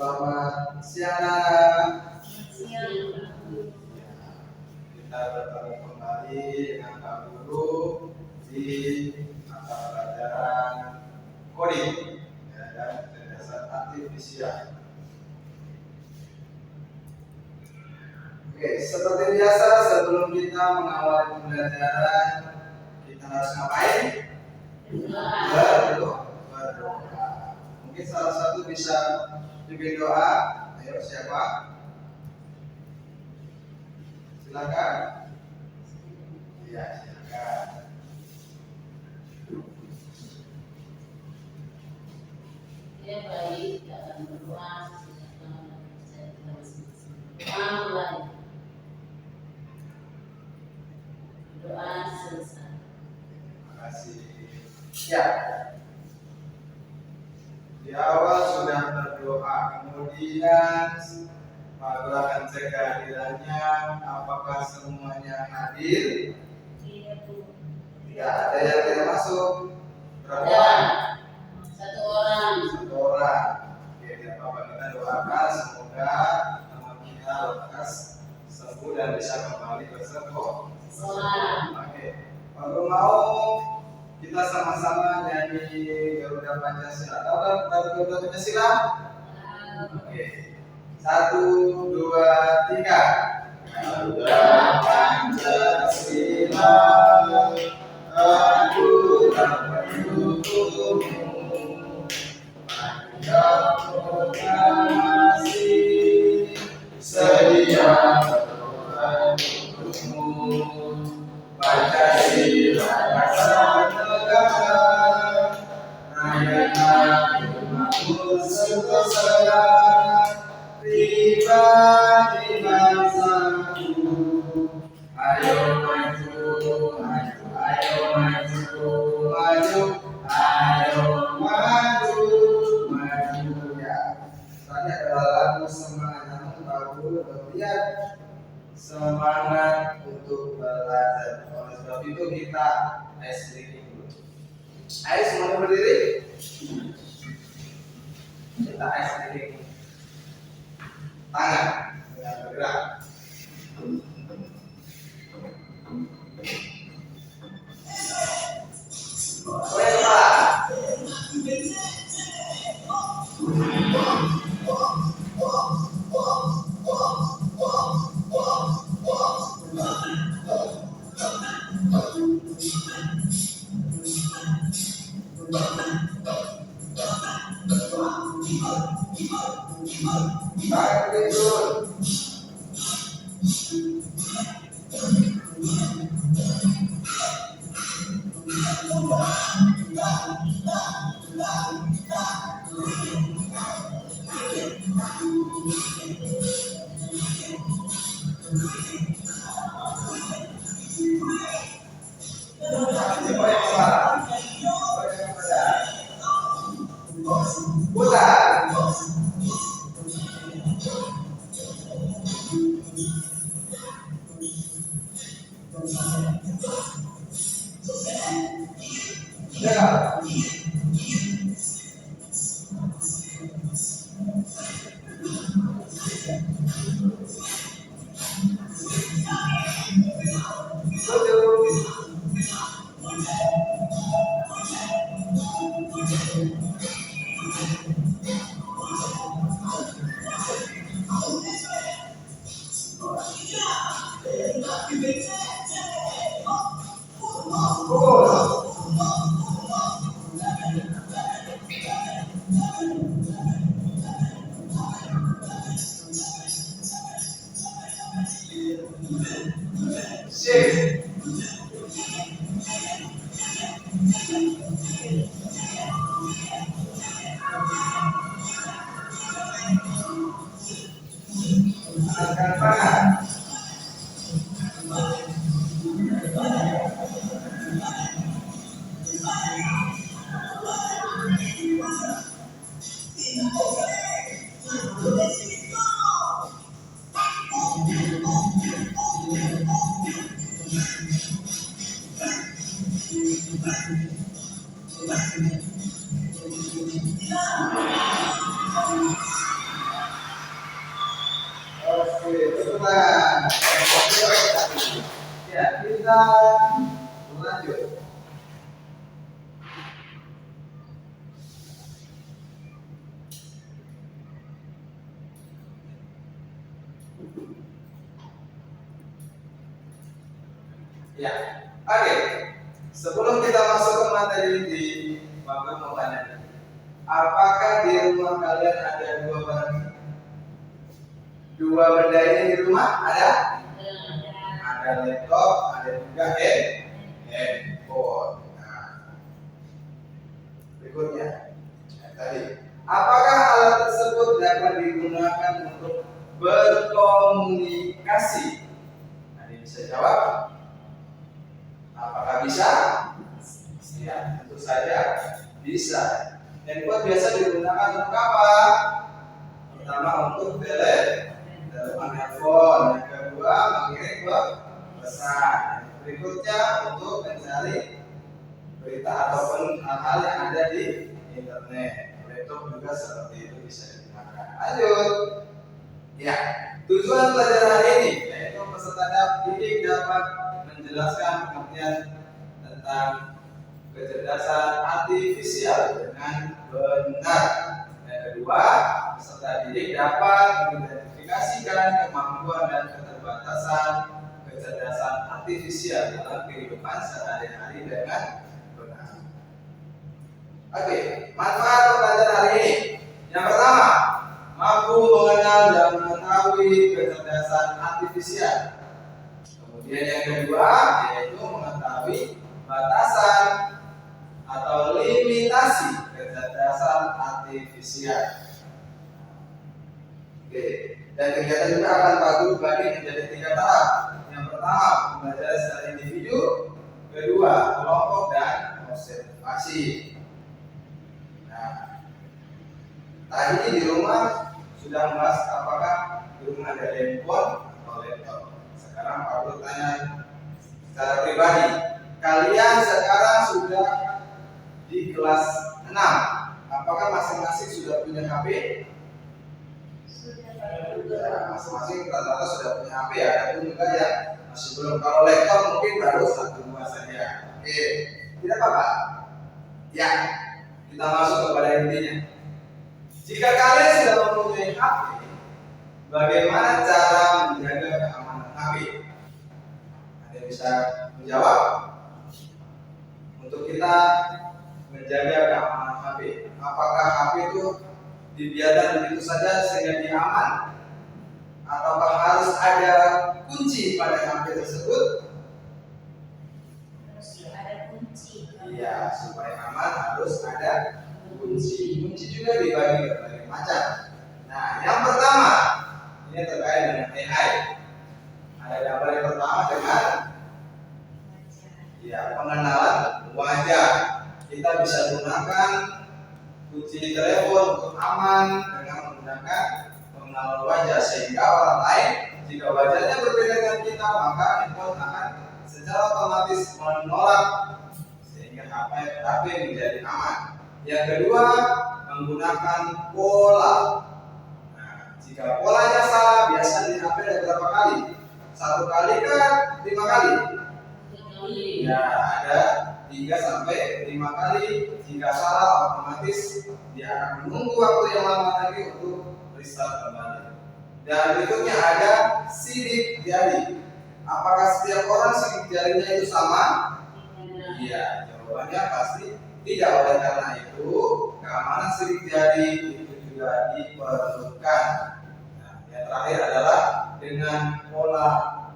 Selamat siang. Kita bertemu kembali dengan Pak Guru di mata pelajaran coding dan kecerdasan artifisial. Oke, seperti biasa sebelum kita mengawali pembelajaran, kita harus ngapain? Berdoa. Mungkin salah satu bisa bimbing doa. Ayo, siapa? Silakan. Ya, silakan. Ya baik, akan berdoa. Mulai. Doa selesai. Terima kasih. Ya. Di awal sudah berdoa, kemudian Pak Guru akan cek kehadirannya, apakah semuanya hadir? Tidak ada yang tidak masuk. Berapa orang? Satu orang. Satu orang. Oke, tidak apa-apa, kita doakan semoga teman kita lekas sembuh dan bisa kembali bersekolah. Oke, Pak Guru mau kita sama-sama nyanyi Garuda Pancasila. Tahu kan Garuda Pancasila? Oke. 1, 2, 3. Garuda Pancasila, Garuda pendukungmu, panjang proklamasi, sedia berkorban untukmu. Pancasila dasar negara, rakyat makmur sentosa, pribadi bangsaku. Ayo maju, maju, ayo maju, maju, ayo maju, maju. Ya, soalnya adalah lagu semangat, namun lagu berlihat semangat untuk belajar. Oleh sebab itu kita ice breaking dulu. Ayo semuanya berdiri. Kita ice breaking. Tangan dengan bergerak. Goyang kepala. Tangan tidur. Goyang kepala. Goyang kepala. Putar. Ya. Sip. Angkat tangan. Ya, oke. Sebelum kita masuk ke materi inti, Bapak mau tanya, apakah di rumah kalian ada dua barang? Dua benda ini di rumah ada? Ada laptop, ada juga handphone. Nah, berikutnya, tadi, apakah alat tersebut dapat digunakan untuk berkomunikasi? Ada yang bisa jawab? Apakah bisa? Ya, tentu saja bisa. Handphone biasa digunakan untuk apa? Pertama untuk telepon handphone, yang kedua mengirim pesan, yang berikutnya untuk mencari berita ataupun hal-hal yang ada di internet. Laptop juga seperti itu bisa digunakan. Lanjut. Ya, tujuan pelajaran hari ini yaitu peserta didik dapat menjelaskan pengertian tentang kecerdasan artifisial dengan benar. Yang kedua, peserta didik dapat mengidentifikasikan kemampuan dan keterbatasan kecerdasan artifisial dalam kehidupan sehari-hari dengan benar. Oke, manfaat pelajaran hari ini. Yang pertama, mampu mengenal dan mengetahui kecerdasan artifisial. Kemudian yang kedua, yaitu mengetahui batasan atau limitasi kecerdasan artifisial. Oke, dan kegiatan juga akan bagi menjadi 3 tahap. Yang pertama, pembelajaran secara individu, kedua, kelompok dan observasi. Nah, tadi di rumah sudah membahas apakah di rumah ada handphone atau laptop. Sekarang Pak Guru tanya secara pribadi, kalian sekarang sudah di kelas 6, apakah masing-masing sudah punya HP? Ya, masing-masing rata-rata sudah punya HP ya, ada pun juga yang masih belum. Kalau laptop mungkin baru 1-2 saja. Oke, tidak apa-apa. Ya, kita masuk kepada intinya. Jika kalian sudah mempunyai HP, bagaimana cara menjaga keamanan HP? Ada yang bisa menjawab? Untuk kita menjaga keamanan HP, apakah HP itu dibiarkan begitu saja sehingga dia aman? Ataukah harus ada kunci pada HP tersebut? Harus ada kunci. Iya, supaya aman harus ada kunci. Kunci juga dibagi berbagai macam. Nah, yang pertama ini terkait dengan AI. Ada gambar yang pertama dengan pengenalan wajah. Kita bisa gunakan kunci telepon untuk aman dengan menggunakan pengenalan wajah, sehingga orang lain jika wajahnya berbeda dengan kita maka handphone akan secara otomatis menolak sehingga HP menjadi aman. Yang kedua, menggunakan pola. Nah, jika polanya salah, biasanya di HP ada berapa kali? 1 kali kan 5 kali? Ya, ada 3 sampai 5 kali. Jika salah, otomatis dia akan menunggu waktu yang lama lagi untuk restart kembali. Dan berikutnya ada sidik jari. Apakah setiap orang sidik jarinya itu sama? Iya, jawabannya pasti tidak. Oleh karena itu, keamanan sidik jari itu juga diperlukan. Nah, yang terakhir adalah dengan pola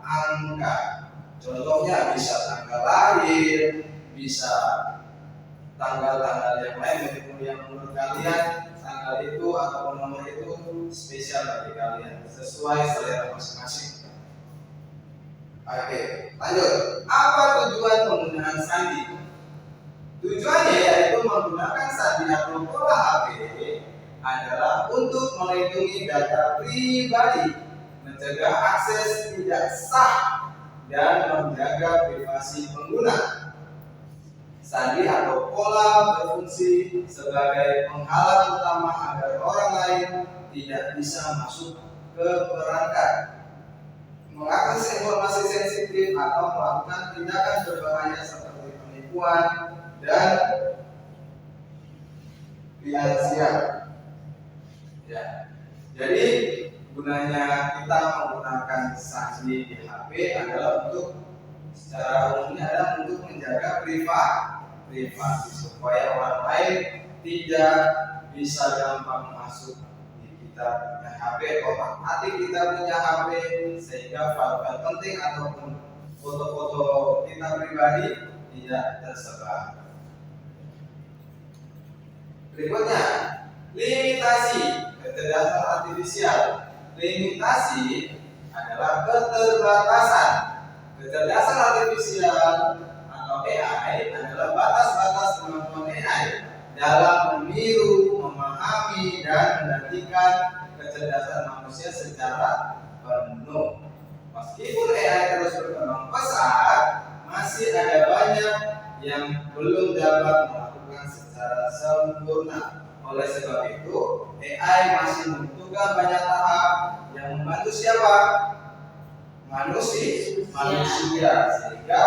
angka. Contohnya bisa tanggal lahir, bisa tanggal-tanggal yang lain yang menurut kalian tanggal itu atau nomor itu spesial bagi kalian sesuai selera masing-masing. Oke, lanjut. Apa tujuan penggunaan sandi? Tujuannya yaitu menggunakan sandi atau pola HP adalah untuk melindungi data pribadi, mencegah akses tidak sah, dan menjaga privasi pengguna. Sandi atau pola berfungsi sebagai penghalang utama agar orang lain tidak bisa masuk ke perangkat, mengakses informasi sensitif atau melakukan tindakan berbahaya seperti penipuan dan finansial. Ya, jadi gunanya kita menggunakan sandi di HP adalah untuk secara umumnya adalah untuk menjaga privasi supaya orang lain tidak bisa gampang masuk di kita punya HP, otomatis kita punya HP sehingga file-file penting ataupun foto-foto kita pribadi tidak tersebar. Berikutnya, limitasi kecerdasan artifisial. Limitasi adalah keterbatasan. Kecerdasan artifisial atau AI adalah batas-batas kemampuan AI dalam meniru, memahami, dan menantikan kecerdasan manusia secara penuh. Meskipun AI terus berkembang pesat, masih ada banyak yang belum dapat melakukan secara sempurna. Oleh sebab itu, AI masih membutuhkan banyak tahap yang membantu siapa? Manusia. Sehingga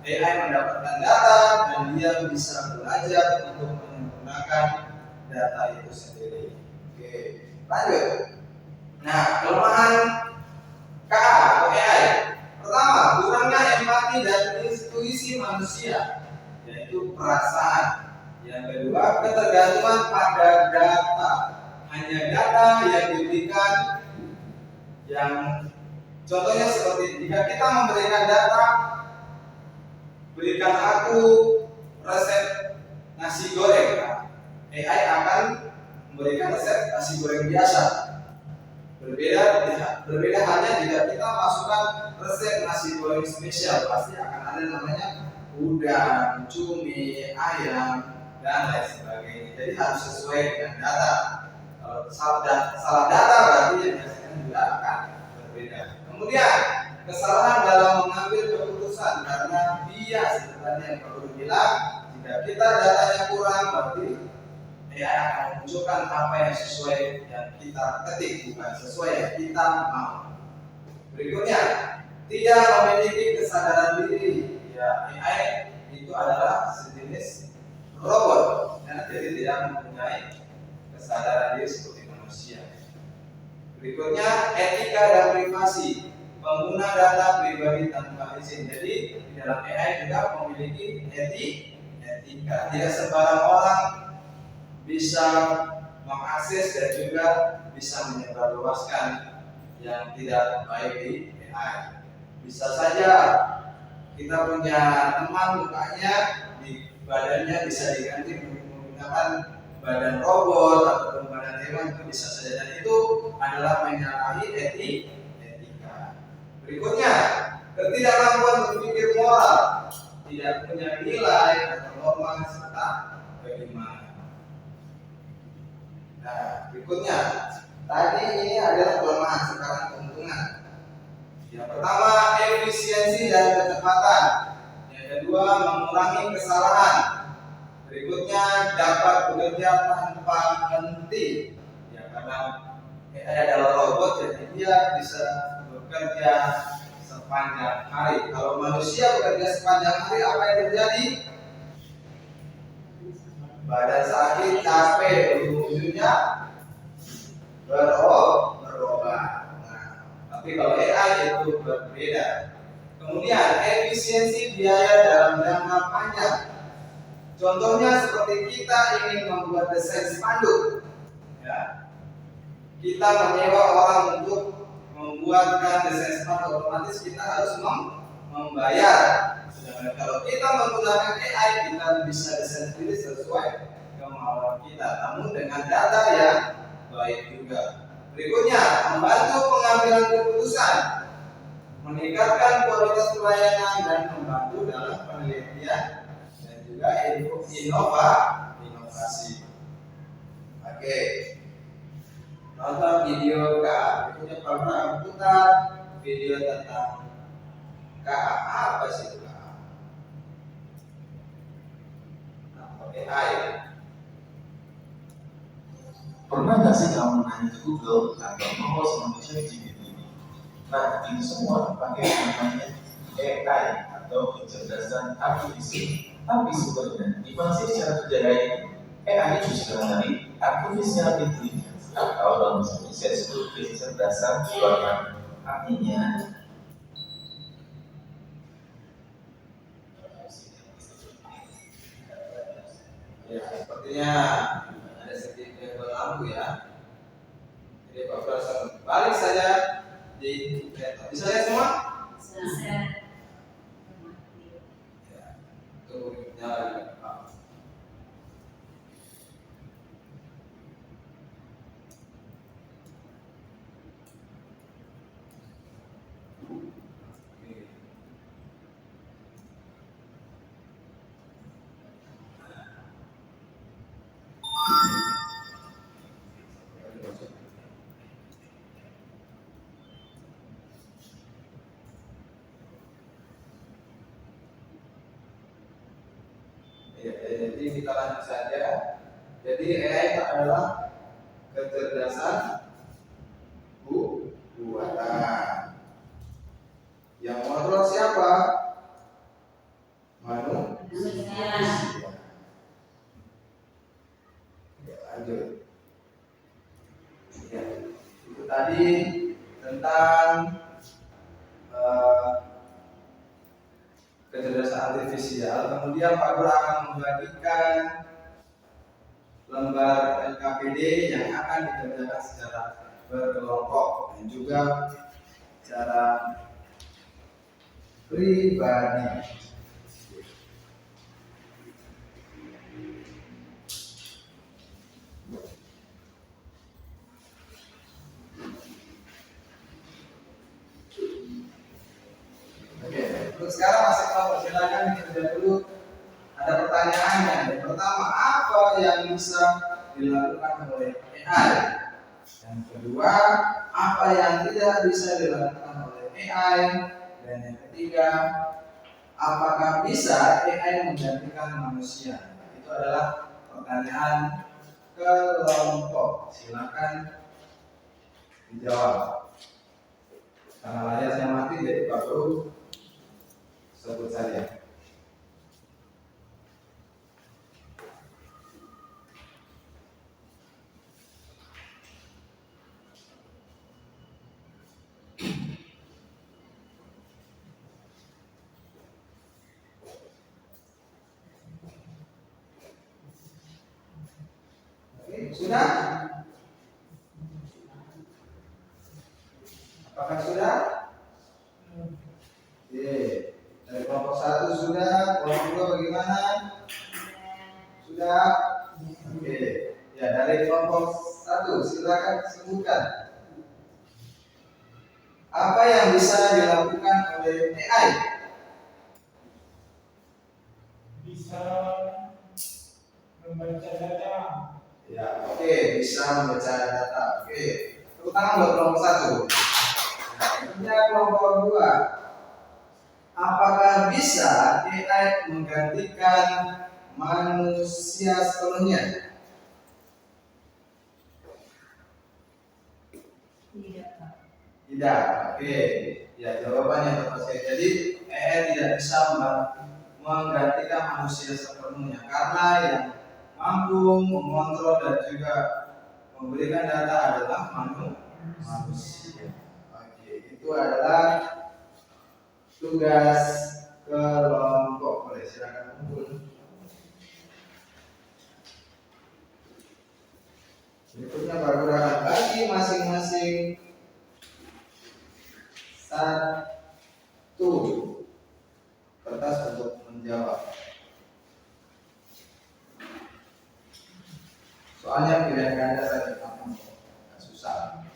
AI mendapatkan data dan dia bisa belajar untuk menggunakan data itu sendiri. Oke, lanjut. Nah, kelemahan KA atau AI. Pertama, kurangnya empati dan intuisi manusia, yaitu perasaan. Yang kedua, ketergantungan pada data. Hanya data yang diberikan, yang contohnya seperti jika kita memberikan data, berikan aku resep nasi goreng, AI akan memberikan resep nasi goreng biasa. Berbeda halnya jika kita masukkan resep nasi goreng spesial, pasti akan ada namanya udang, cumi, ayam, dan lain sebagainya. Jadi harus sesuai dengan data. Kalau salah data berarti yang dihasilkan juga akan berbeda. Kemudian kesalahan dalam mengambil keputusan karena bias, seperti yang perlu bilang, jika kita datanya kurang berarti AI akan menunjukkan apa yang sesuai yang kita ketik, bukan sesuai yang kita mau. Berikutnya, tidak memiliki kesadaran diri. Ya, AI itu adalah sejenis robot, jadi tidak mempunyai kesadaran diri seperti manusia. Berikutnya, etika dan privasi. Pengguna data pribadi tanpa izin. Jadi di dalam AI juga memiliki etika. Tidak sembarang orang bisa mengakses dan juga bisa menyebarluaskan yang tidak baik di AI. Bisa saja kita punya teman mukanya di badannya bisa diganti menggunakan badan robot ataupun badan hewan, itu bisa saja, dan itu adalah menyalahi etika. Berikutnya, ketidakmampuan berpikir moral, tidak punya nilai atau norma serta bagaimana. Nah, berikutnya, tadi ini adalah kelemahan, sekarang keuntungan. Yang pertama, efisiensi dan kecepatan. Yang kedua, mengurangi kesalahan. Berikutnya, dapat bekerja tanpa henti. Ya, karena AI adalah robot, jadi dia bisa bekerja sepanjang hari. Kalau manusia bekerja sepanjang hari, apa yang terjadi? Badan sakit, capek, ujung-ujungnya berobat. Nah, tapi kalau AI itu berbeda. Kemudian efisiensi biaya dalam jangka panjang. Contohnya seperti kita ingin membuat desain spanduk, ya. Kita menyewa orang untuk membuatkan desain spanduk, otomatis kita harus membayar. Sedangkan kalau kita menggunakan AI, kita bisa desain sendiri sesuai kemauan kita, namun dengan data yang baik juga. Berikutnya, membantu pengambilan keputusan, meningkatkan kualitas pelayanan dan membantu dalam penelitian dan juga inovasi. Oke, nonton video KA. Berikutnya program putar video tentang KA. Apa sih itu KA? AI. Pernah nggak sih kamu nanya ke Google atau mau sama ChatGPT? Nah, ini semua pakai namanya AI atau kecerdasan artifisial. Tapi sebenarnya dimensi secara kerjaan AI itu sudah dari artificial intelligence atau dalam bahasa Indonesia disebut kecerdasan buatan. Artinya sepertinya ada sedikit gangguan lampu ya. Jadi Pak Bro langsung balik saja di laptop. Bisa lihat semua? Bisa. Ya, tunggu nyala juga Pak. Ya, jadi kita lanjut saja. Jadi AI itu adalah kecerdasan buatan. Yang mengontrol siapa? Manusia. Ya, lanjut. Ya, itu tadi tentang kecerdasan artifisial. Kemudian Pak Guru akan membagikan lembar LKPD yang akan dikerjakan secara berkelompok dan juga secara pribadi. Oke, untuk sekarang masih kelompok, silakan dikerja dulu. Ada pertanyaannya. Yang pertama, apa yang bisa dilakukan oleh AI? Yang kedua, apa yang tidak bisa dilakukan oleh AI? Dan yang ketiga, apakah bisa AI menggantikan manusia? Itu adalah pertanyaan kelompok. Silakan dijawab. Karena layar saya mati, jadi Pak Guru sebut saja. Sudah? Apakah sudah? Oke. Dari kelompok 1 sudah, kelompok 2 bagaimana? Sudah? Oke. Ya, dari kelompok 1 silakan sebutkan. Apa yang bisa dilakukan oleh AI? Bisa membaca data. Ya, oke, bisa membaca data. Oke. Terutama buat kelompok 1. Nah, kelompok 2. Apakah bisa AI menggantikan manusia sepenuhnya? Tidak. Oke. Ya, jawabannya tepat. Jadi AI tidak bisa menggantikan manusia sepenuhnya karena yang mampu mengontrol dan juga memberikan data adalah manusia. Oke, itu adalah tugas kelompok. Boleh silakan kumpul. Berikutnya Pak Guru akan bagi masing-masing satu kertas untuk menjawab. Soalnya pilihan ganda saja, nggak susah.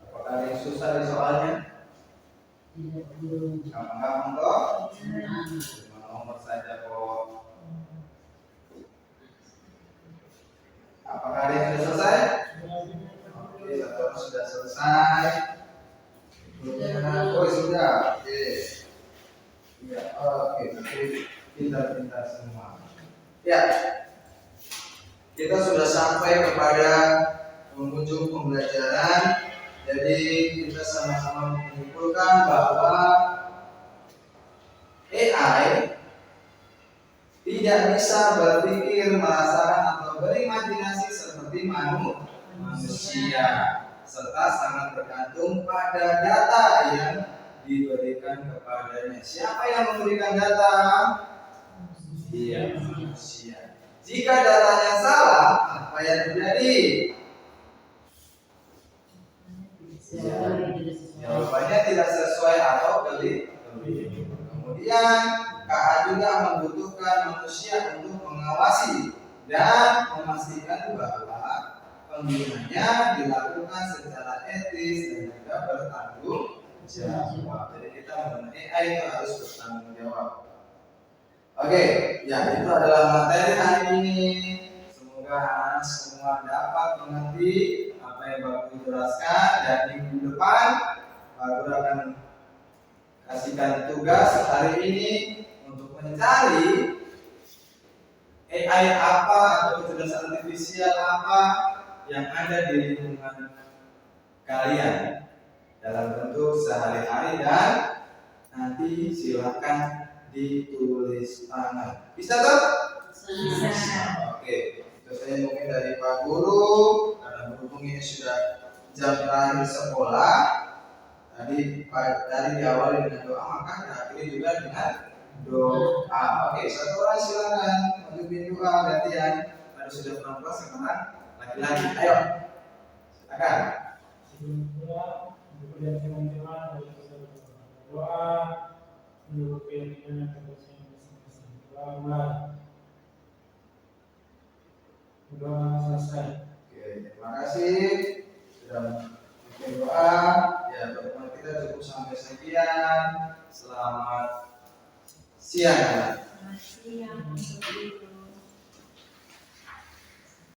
Apakah ada yang susah di soalnya? Gampang-gampang toh? Nomor saja kok. Apakah ada yang sudah selesai? Oke, satu orang sudah selesai. Oh sudah, oke. Ya, oke, pintar-pintar semua. Ya, kita sudah sampai kepada penghujung pembelajaran. Jadi kita sama-sama menyimpulkan bahwa AI tidak bisa berpikir, merasakan atau berimajinasi seperti manusia, serta sangat bergantung pada data yang diberikan kepadanya. Siapa yang memberikan data? Dia, manusia. Jika datanya salah, apa yang terjadi? Jawabannya tidak sesuai atau keliru. Kemudian KA juga membutuhkan manusia untuk mengawasi dan memastikan bahwa penggunaannya dilakukan secara etis dan juga bertanggung jawab. Jadi kita mengenai AI itu harus bertanggung jawab. Oke, ya itu adalah materi hari ini. Semoga semua dapat mengerti apa yang Bapak jelaskan, dan minggu depan Bapak akan kasihkan tugas hari ini untuk mencari AI apa atau kecerdasan artifisial apa yang ada di lingkungan kalian dalam bentuk sehari-hari, dan nanti silakan ditulis tangan. Bisa toh? Bisa. Oke, itu saya mungkin dari Pak Guru, karena berhubung ini sudah jam terakhir sekolah. Tadi diawali dengan doa, maka diakhiri juga dengan doa. Oke, satu orang silakan memimpin doa gantian. Tadi sudah perempuan, sekarang laki-laki. Ayo, silakan. Sebelumnya, kemudian teman-teman doa menurut keyakinan dan masing-masing. Doa mulai. Doa selesai. Oke, terima kasih sudah bikin doa. Ya, pertemuan kita cukup sampai sekian. Selamat siang.